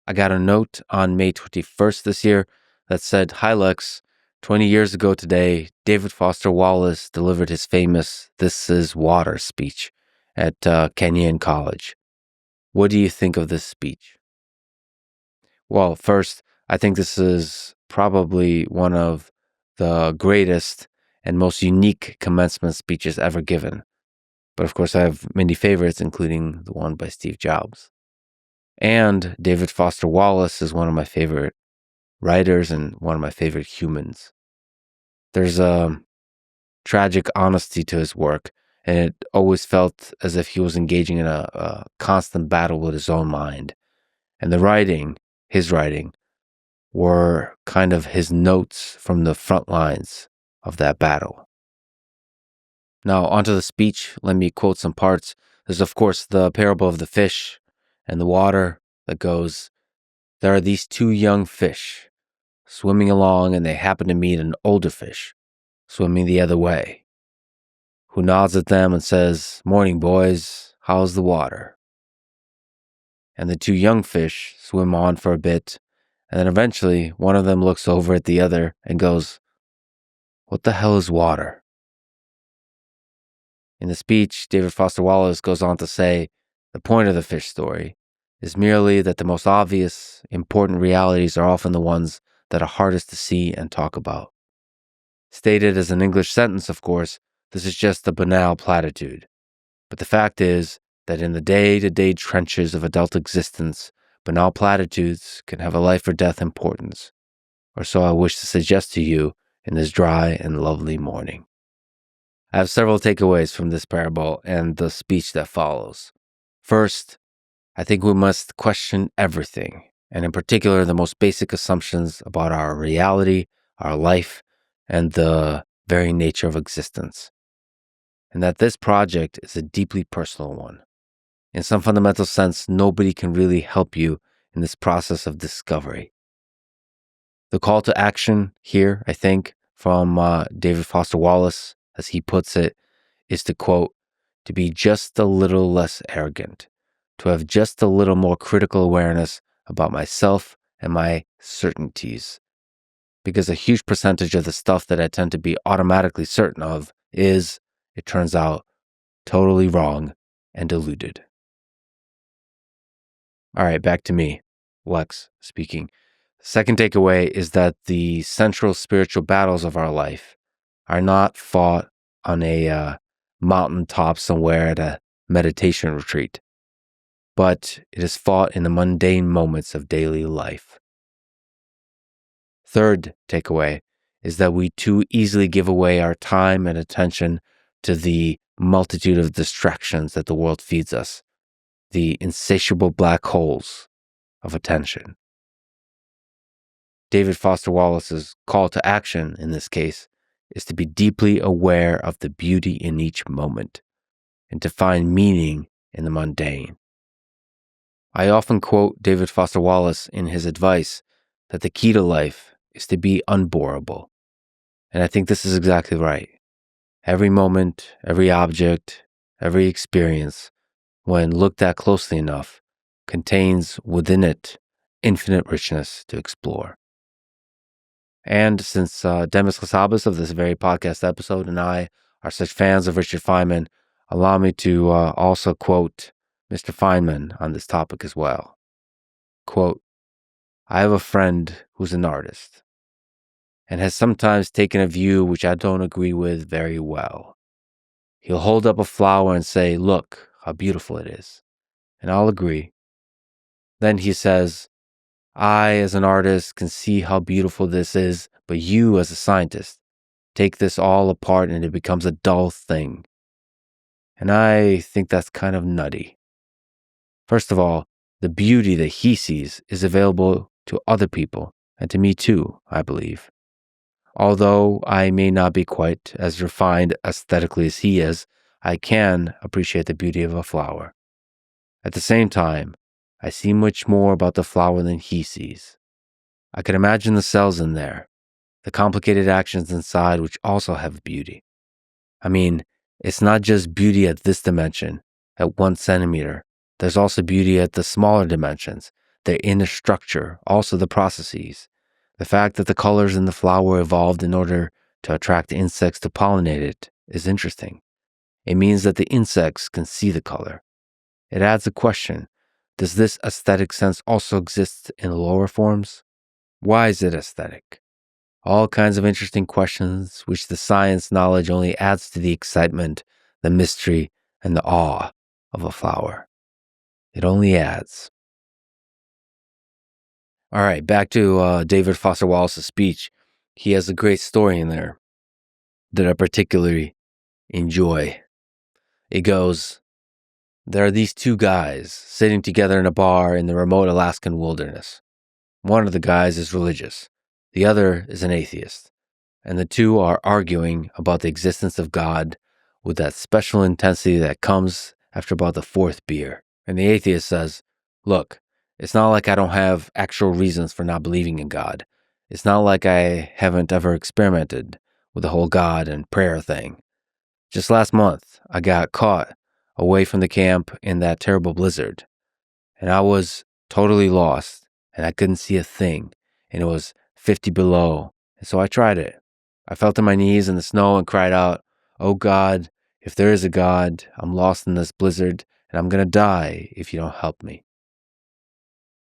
I got a note on May 21st this year that said, "Hi Lex, 20 years ago today, David Foster Wallace delivered his famous 'This is Water' speech at Kenyon College. What do you think of this speech?" Well, first, I think this is probably one of the greatest and most unique commencement speeches ever given. But of course, I have many favorites, including the one by Steve Jobs. And David Foster Wallace is one of my favorite writers and one of my favorite humans. There's a tragic honesty to his work, and it always felt as if he was engaging in a constant battle with his own mind. And his writing, were kind of his notes from the front lines of that battle. Now, onto the speech, let me quote some parts. There's, of course, the parable of the fish and the water that goes, "There are these two young fish swimming along, and they happen to meet an older fish swimming the other way, who nods at them and says, 'Morning, boys, how's the water?' And the two young fish swim on for a bit, and then eventually one of them looks over at the other and goes, 'What the hell is water?'" In the speech, David Foster Wallace goes on to say, the point of the fish story is merely that the most obvious, important realities are often the ones that are hardest to see and talk about. Stated as an English sentence, of course, this is just a banal platitude. But the fact is that in the day-to-day trenches of adult existence, banal platitudes can have a life or death importance. Or so I wish to suggest to you in this dry and lovely morning. I have several takeaways from this parable and the speech that follows. First, I think we must question everything, and in particular the most basic assumptions about our reality, our life, and the very nature of existence. And that this project is a deeply personal one. In some fundamental sense, nobody can really help you in this process of discovery. The call to action here, I think, from David Foster Wallace, as he puts it, is to quote, "to be just a little less arrogant, to have just a little more critical awareness about myself and my certainties. Because a huge percentage of the stuff that I tend to be automatically certain of is, it turns out, totally wrong and deluded." All right, back to me, Lex speaking. Second takeaway is that the central spiritual battles of our life are not fought on a mountaintop somewhere at a meditation retreat, but it is fought in the mundane moments of daily life. Third takeaway is that we too easily give away our time and attention to the multitude of distractions that the world feeds us, the insatiable black holes of attention. David Foster Wallace's call to action in this case is to be deeply aware of the beauty in each moment and to find meaning in the mundane. I often quote David Foster Wallace in his advice that the key to life is to be unboreable. And I think this is exactly right. Every moment, every object, every experience, when looked at closely enough, contains within it infinite richness to explore. And since Demis Hassabis of this very podcast episode and I are such fans of Richard Feynman, allow me to also quote Mr. Feynman on this topic as well. Quote, "I have a friend who's an artist and has sometimes taken a view which I don't agree with very well. He'll hold up a flower and say, 'Look how beautiful it is.' And I'll agree. Then he says, 'I, as an artist, can see how beautiful this is, but you, as a scientist, take this all apart and it becomes a dull thing.' And I think that's kind of nutty. First of all, the beauty that he sees is available to other people, and to me too, I believe. Although I may not be quite as refined aesthetically as he is, I can appreciate the beauty of a flower. At the same time, I see much more about the flower than he sees. I can imagine the cells in there, the complicated actions inside which also have beauty. I mean, it's not just beauty at this dimension, at 1 centimeter. There's also beauty at the smaller dimensions, their inner structure, also the processes. The fact that the colors in the flower evolved in order to attract insects to pollinate it is interesting. It means that the insects can see the color. It adds a question. Does this aesthetic sense also exist in lower forms? Why is it aesthetic? All kinds of interesting questions, which the science knowledge only adds to the excitement, the mystery, and the awe of a flower. It only adds. All right, back to David Foster Wallace's speech. He has a great story in there that I particularly enjoy. It goes, there are these two guys sitting together in a bar in the remote Alaskan wilderness. One of the guys is religious. The other is an atheist. And the two are arguing about the existence of God with that special intensity that comes after about the fourth beer. And the atheist says, look, it's not like I don't have actual reasons for not believing in God. It's not like I haven't ever experimented with the whole God and prayer thing. Just last month, I got caught away from the camp in that terrible blizzard. And I was totally lost, and I couldn't see a thing, and it was 50 below. And so I tried it. I fell to my knees in the snow and cried out, oh God, if there is a God, I'm lost in this blizzard, and I'm going to die if you don't help me.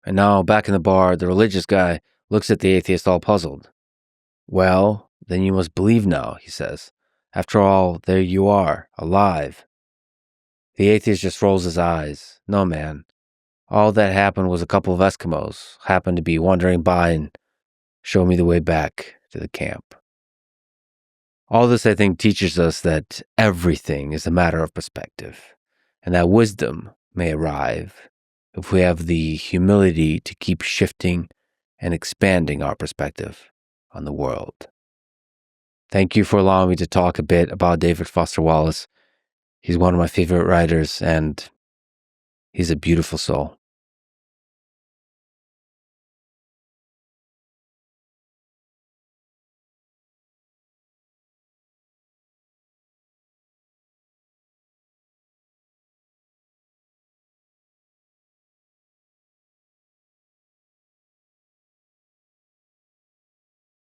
And now, back in the bar, the religious guy looks at the atheist all puzzled. Well, then you must believe now, he says. After all, there you are, alive. The atheist just rolls his eyes. No, man. All that happened was a couple of Eskimos happened to be wandering by and show me the way back to the camp. All this, I think, teaches us that everything is a matter of perspective, and that wisdom may arrive if we have the humility to keep shifting and expanding our perspective on the world. Thank you for allowing me to talk a bit about David Foster Wallace. He's one of my favorite writers, and he's a beautiful soul.